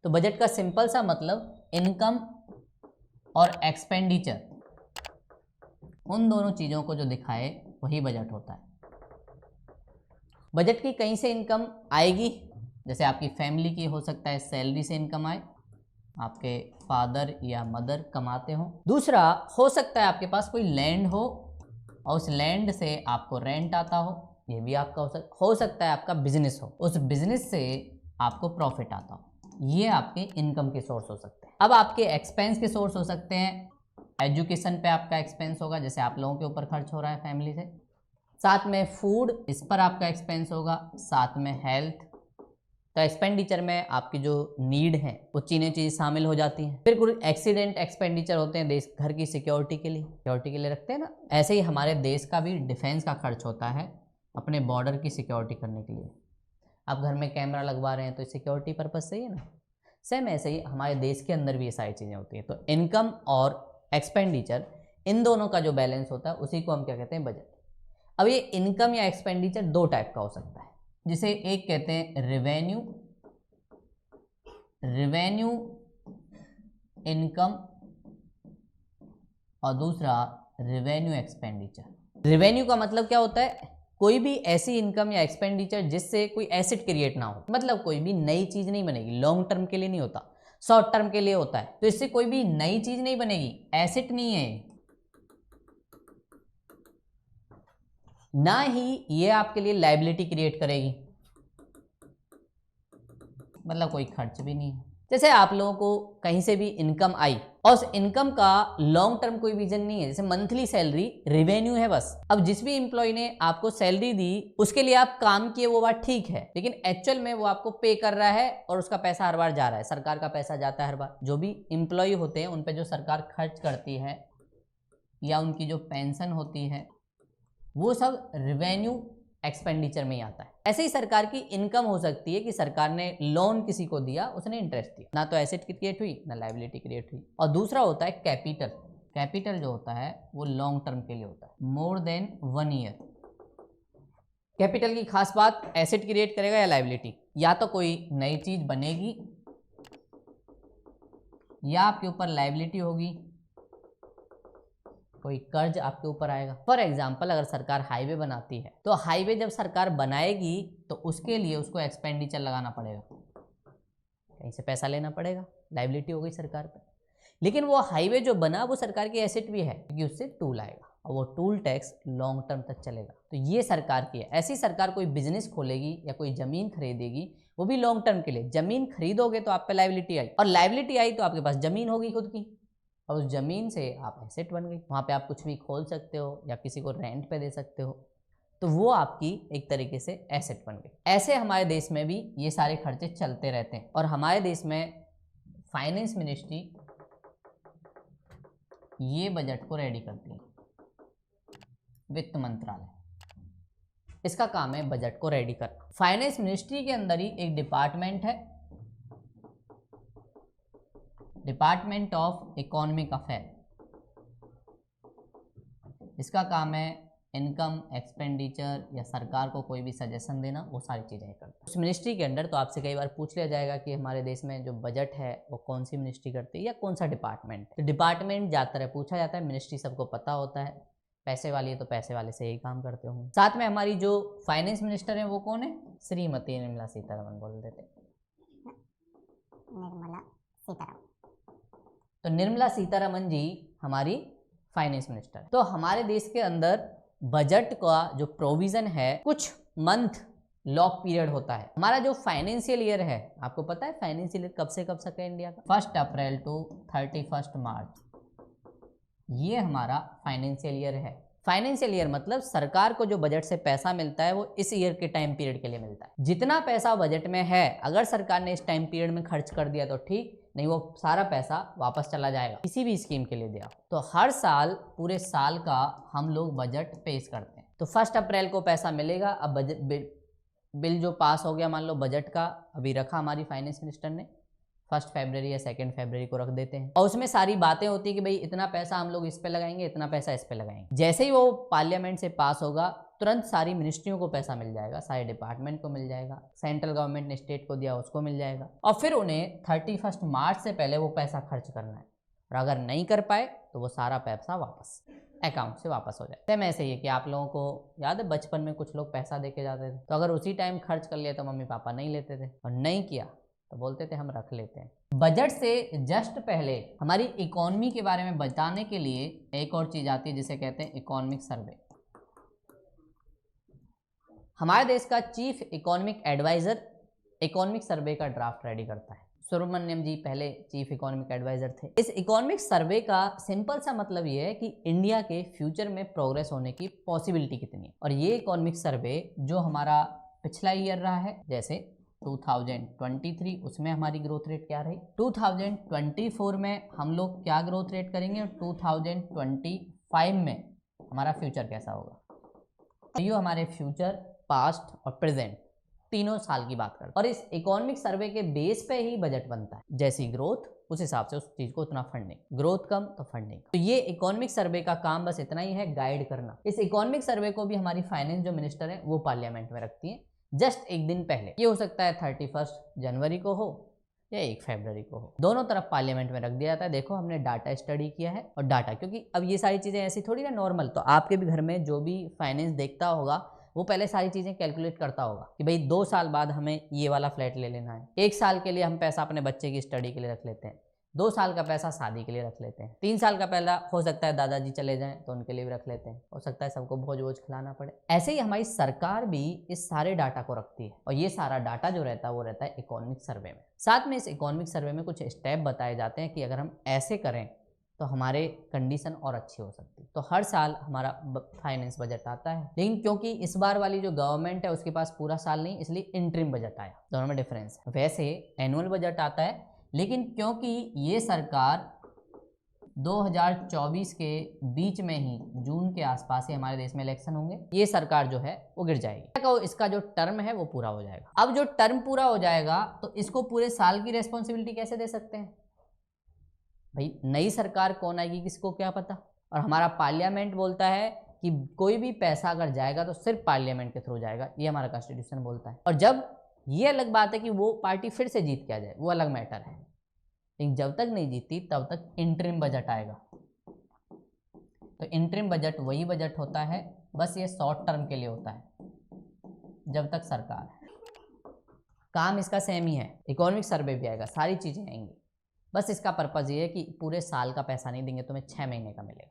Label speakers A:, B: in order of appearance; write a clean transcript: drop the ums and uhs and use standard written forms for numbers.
A: तो बजट का सिंपल सा मतलब इनकम और एक्सपेंडिचर, उन दोनों चीज़ों को जो दिखाए वही बजट होता है। बजट की कहीं से इनकम आएगी, जैसे आपकी फैमिली की हो सकता है सैलरी से इनकम आए, आपके फादर या मदर कमाते हो। दूसरा हो सकता है आपके पास कोई लैंड हो और उस लैंड से आपको रेंट आता हो, ये भी आपका हो सकता है आपका बिजनेस हो, उस बिजनेस से आपको प्रॉफिट आता हो, ये आपके इनकम के सोर्स हो सकते हैं। अब आपके एक्सपेंस के सोर्स हो सकते हैं, एजुकेशन पे आपका एक्सपेंस होगा, जैसे आप लोगों के ऊपर खर्च हो रहा है फैमिली से, साथ में फूड, इस पर आपका एक्सपेंस होगा, साथ में हेल्थ। तो एक्सपेंडिचर में आपकी जो नीड है वो चीज़ें शामिल हो जाती हैं। फिर कुछ एक्सीडेंट एक्सपेंडिचर होते हैं, देश घर की सिक्योरिटी के लिए रखते हैं ना। ऐसे ही हमारे देश का भी डिफेंस का खर्च होता है, अपने बॉर्डर की सिक्योरिटी करने के लिए। आप घर में कैमरा लगवा रहे हैं तो सिक्योरिटी पर्पज से ही है ना। सेम ऐसे ही हमारे देश के अंदर भी ये सारी चीज़ें होती हैं। तो इनकम और एक्सपेंडिचर, इन दोनों का जो बैलेंस होता है उसी को हम क्या कहते हैं, बजट। अब ये इनकम या एक्सपेंडिचर दो टाइप का हो सकता है, जिसे एक कहते हैं रेवेन्यू इनकम और दूसरा रेवेन्यू एक्सपेंडिचर। रेवेन्यू का मतलब क्या होता है, कोई भी ऐसी इनकम या एक्सपेंडिचर जिससे कोई एसेट क्रिएट ना हो, मतलब कोई भी नई चीज नहीं बनेगी, लॉन्ग टर्म के लिए नहीं होता, शॉर्ट टर्म के लिए होता है। तो इससे कोई भी नई चीज नहीं बनेगी, एसेट नहीं है, ना ही ये आपके लिए लायबिलिटी क्रिएट करेगी, मतलब कोई खर्च भी नहीं है। जैसे आप लोगों को कहीं से भी इनकम आई और उस इनकम का लॉन्ग टर्म कोई विजन नहीं है, जैसे मंथली सैलरी रेवेन्यू है बस। अब जिस भी एम्प्लॉय ने आपको सैलरी दी उसके लिए आप काम किए, वो बात ठीक है, लेकिन एक्चुअल में वो आपको पे कर रहा है और उसका पैसा हर बार जा रहा है, सरकार का पैसा जाता है हर बार। जो भी एम्प्लॉय होते हैं उन पर जो सरकार खर्च करती है या उनकी जो पेंशन होती है वो सब रेवेन्यू एक्सपेंडिचर में ही आता है। ऐसे ही सरकार की इनकम हो सकती है कि सरकार ने लोन किसी को दिया, उसने इंटरेस्ट दिया, ना तो एसेट क्रिएट हुई ना लायबिलिटी क्रिएट हुई। और दूसरा होता है कैपिटल। कैपिटल जो होता है वो लॉन्ग टर्म के लिए होता है, मोर देन 1 ईयर। कैपिटल की खास बात, एसेट क्रिएट करेगा या लायबिलिटी, या तो कोई नई चीज बनेगी या आपके ऊपर लायबिलिटी होगी, कोई कर्ज आपके ऊपर आएगा। फॉर एग्जाम्पल अगर सरकार हाईवे बनाती है तो हाईवे जब सरकार बनाएगी तो उसके लिए उसको एक्सपेंडिचर लगाना पड़ेगा, कहीं से पैसा लेना पड़ेगा, लायबिलिटी हो गई सरकार पर। लेकिन वो हाईवे जो बना वो सरकार की एसेट भी है, क्योंकि उससे टूल आएगा और वो टूल टैक्स लॉन्ग टर्म तक चलेगा। तो ये सरकार की है। ऐसी सरकार कोई बिजनेस खोलेगी या कोई जमीन खरीदेगी, वो भी लॉन्ग टर्म के लिए। जमीन खरीदोगे तो आप पे लायबिलिटी आई, और लायबिलिटी आई तो आपके पास जमीन होगी खुद की, और उस जमीन से आप एसेट बन गई, वहाँ पे आप कुछ भी खोल सकते हो या किसी को रेंट पे दे सकते हो, तो वो आपकी एक तरीके से एसेट बन गई। ऐसे हमारे देश में भी ये सारे खर्चे चलते रहते हैं। और हमारे देश में फाइनेंस मिनिस्ट्री ये बजट को रेडी करती है, वित्त मंत्रालय, इसका काम है बजट को रेडी करना। फाइनेंस मिनिस्ट्री के अंदर ही एक डिपार्टमेंट है, डिपार्टमेंट ऑफ इकोनॉमिक अफेयर। इसका काम है इनकम एक्सपेंडिचर या सरकार को कोई भी सजेशन देना, वो सारी चीज़ें करता है उस मिनिस्ट्री के अंडर। तो आपसे कई बार पूछ लिया जाएगा कि हमारे देश में जो बजट है वो कौन सी मिनिस्ट्री करती है या कौन सा डिपार्टमेंट। तो डिपार्टमेंट ज़्यादातर पूछा जाता है, मिनिस्ट्री सबको पता होता है, पैसे वाली है तो पैसे वाले से यही काम करते होंगे। साथ में हमारी जो फाइनेंस मिनिस्टर है वो कौन है, श्रीमती निर्मला सीतारमण बोल देते, निर्मला सीतारमण। तो निर्मला सीतारमण जी हमारी फाइनेंस मिनिस्टर। तो हमारे देश के अंदर बजट का जो प्रोविजन है, कुछ मंथ लॉक पीरियड होता है। हमारा जो फाइनेंशियल ईयर है, आपको पता है फाइनेंशियल ईयर कब से कब तक है इंडिया का, 1 अप्रैल टू 31 मार्च, ये हमारा फाइनेंशियल ईयर है। फाइनेंशियल ईयर मतलब सरकार को जो बजट से पैसा मिलता है वो इस ईयर के टाइम पीरियड के लिए मिलता है। जितना पैसा बजट में है, अगर सरकार ने इस टाइम पीरियड में खर्च कर दिया तो ठीक, नहीं वो सारा पैसा वापस चला जाएगा, किसी भी स्कीम के लिए दिया। तो हर साल पूरे साल का हम लोग बजट पेश करते हैं। तो 1 अप्रैल को पैसा मिलेगा। अब बजट बिल जो पास हो गया, मान लो बजट का अभी रखा हमारी फाइनेंस मिनिस्टर ने, 1 फरवरी या 2 फरवरी को रख देते हैं, और उसमें सारी बातें होती है कि भाई इतना पैसा हम लोग इस पे लगाएंगे, इतना पैसा इस पे लगाएंगे। जैसे ही वो पार्लियामेंट से पास होगा तुरंत सारी मिनिस्ट्रियों को पैसा मिल जाएगा, सारे डिपार्टमेंट को मिल जाएगा, सेंट्रल गवर्नमेंट ने स्टेट को दिया उसको मिल जाएगा, और फिर उन्हें 31 मार्च से पहले वो पैसा खर्च करना है, और अगर नहीं कर पाए तो वो सारा पैसा वापस अकाउंट से वापस हो जाए। सेम ऐसे ही है कि आप लोगों को याद है बचपन में कुछ लोग पैसा दे के जाते थे, तो अगर उसी टाइम खर्च कर लिया तो मम्मी पापा नहीं लेते थे, और नहीं किया तो बोलते थे हम रख लेते हैं। बजट से जस्ट पहले हमारी इकोनॉमी के बारे में बताने के लिए एक और चीज आती है जिसे कहते हैं इकोनॉमिक सर्वे। हमारे देश का chief economic adviser economic survey का ड्राफ्ट रेडी करता है। सुब्रमण्यम जी पहले चीफ इकोनॉमिक एडवाइजर थे। इस इकोनॉमिक सर्वे का सिंपल सा मतलब ये है कि इंडिया के फ्यूचर में प्रोग्रेस होने की पॉसिबिलिटी कितनी है, और ये इकोनॉमिक सर्वे जो हमारा पिछला ईयर रहा है जैसे 2023 उसमें हमारी ग्रोथ रेट क्या रही, 2024 में हम लोग क्या ग्रोथ रेट करेंगे, और 2025 में हमारा फ्यूचर कैसा होगा। ये हमारे फ्यूचर, पास्ट और प्रेजेंट तीनों साल की बात करते हैं, और इस इकोनॉमिक सर्वे के बेस पे ही बजट बनता है। जैसी ग्रोथ उस हिसाब से उस चीज को उतना फंडिंग, ग्रोथ कम तो फंडिंग। तो ये इकोनॉमिक सर्वे का काम बस इतना ही है, गाइड करना। इस इकोनॉमिक सर्वे को भी हमारी फाइनेंस जो मिनिस्टर है वो पार्लियामेंट में रखती है जस्ट एक दिन पहले। ये हो सकता है 31 जनवरी को हो या 1 फरवरी को हो, दोनों तरफ पार्लियामेंट में रख दिया जाता है। देखो हमने डाटा स्टडी किया है, और डाटा क्योंकि अब ये सारी चीज़ें ऐसी थोड़ी ना नॉर्मल, तो आपके भी घर में जो भी फाइनेंस देखता होगा वो पहले सारी चीज़ें कैलकुलेट करता होगा कि भाई 2 साल बाद हमें ये वाला फ्लैट ले लेना है, 1 साल के लिए हम पैसा अपने बच्चे की स्टडी के लिए रख लेते हैं, 2 साल का पैसा शादी के लिए रख लेते हैं, 3 साल का पहला हो सकता है दादाजी चले जाएं तो उनके लिए भी रख लेते हैं, हो सकता है सबको भोज वोज खिलाना पड़े। ऐसे ही हमारी सरकार भी इस सारे डाटा को रखती है, और ये सारा डाटा जो रहता है वो रहता है इकोनॉमिक सर्वे में। साथ में इस इकोनॉमिक सर्वे में कुछ स्टेप बताए जाते हैं कि अगर हम ऐसे करें तो हमारे कंडीशन और अच्छी हो सकती है। तो हर साल हमारा फाइनेंस बजट आता है, लेकिन क्योंकि इस बार वाली जो गवर्नमेंट है उसके पास पूरा साल नहीं, इसलिए इंटरिम बजट आया, दोनों में डिफरेंस है। वैसे एनुअल बजट आता है, लेकिन क्योंकि ये सरकार 2024 के बीच में ही जून के आसपास ही हमारे देश में इलेक्शन होंगे, ये सरकार जो है वो गिर जाएगी, इसका जो टर्म है वो पूरा हो जाएगा। अब जो टर्म पूरा हो जाएगा तो इसको पूरे साल की रेस्पॉन्सिबिलिटी कैसे दे सकते हैं भाई, नई सरकार कौन आएगी किसको क्या पता। और हमारा पार्लियामेंट बोलता है कि कोई भी पैसा अगर जाएगा तो सिर्फ पार्लियामेंट के थ्रू जाएगा, ये हमारा कॉन्स्टिट्यूशन बोलता है। और जब ये अलग बात है कि वो पार्टी फिर से जीत के आ जाए, वो अलग मैटर है, लेकिन जब तक नहीं जीतती तब तक इंटरिम बजट आएगा। तो इंटरिम बजट वही बजट होता है, बस ये शॉर्ट टर्म के लिए होता है जब तक सरकार है। काम इसका सेम ही है, इकोनॉमिक सर्वे भी आएगा, सारी चीज़ें आएंगी, बस इसका पर्पज़ ये है कि पूरे साल का पैसा नहीं देंगे, तुम्हें 6 महीने का मिलेगा।